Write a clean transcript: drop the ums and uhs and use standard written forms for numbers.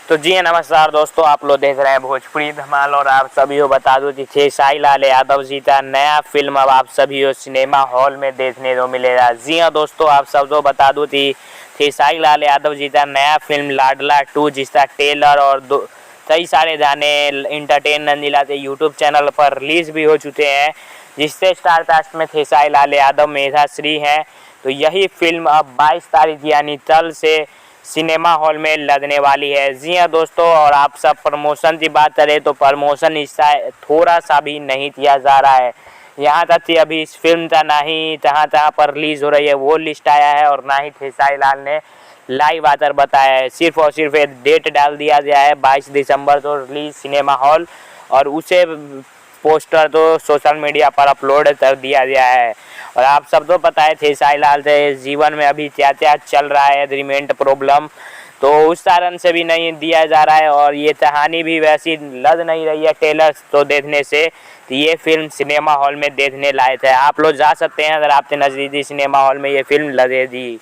तो जी नमस्कार दोस्तों, आप लोग देख रहे हैं भोजपुरी धमाल और आप सभी को बता दूं कि खेसारी लाल यादव जी का नया फिल्म अब आप सभी को सिनेमा हॉल में देखने को मिलेगा। जी हाँ दोस्तों, आप सबको बता दूं कि खेसारी लाल यादव जी का नया फिल्म लाडला 2 जिसका ट्रेलर और कई सारे गाने इंटरटेन रंगीला के यूट्यूब चैनल पर रिलीज भी हो चुके हैं, जिससे स्टार कास्ट में खेसारी लाल यादव मेधा श्री हैं। तो यही फिल्म अब 22 तारीख यानी कल से सिनेमा हॉल में लगने वाली है। जी हाँ दोस्तों, और आप सब प्रमोशन की बात करें तो प्रमोशन इसका थोड़ा सा भी नहीं किया जा रहा है। यहाँ तक कि अभी इस फिल्म का ना ही जहाँ तहाँ पर रिलीज हो रही है वो लिस्ट आया है और ना ही खेसारी लाल ने लाइव आकर बताया है। सिर्फ और सिर्फ एक डेट डाल दिया गया है 22 दिसंबर को रिलीज सिनेमा हॉल, और उसे पोस्टर तो सोशल मीडिया पर अपलोड कर दिया गया है। और आप सबको पता है खेसारी लाल के जीवन में अभी क्या क्या चल रहा है, एग्रीमेंट प्रॉब्लम, तो उस कारण से भी नहीं दिया जा रहा है। और ये कहानी भी वैसी लग नहीं रही है ट्रेलर तो देखने से, तो ये फिल्म सिनेमा हॉल में देखने लायक है। आप लोग जा सकते हैं अगर आपके नज़दीकी सिनेमा हॉल में ये फिल्म लगेगी।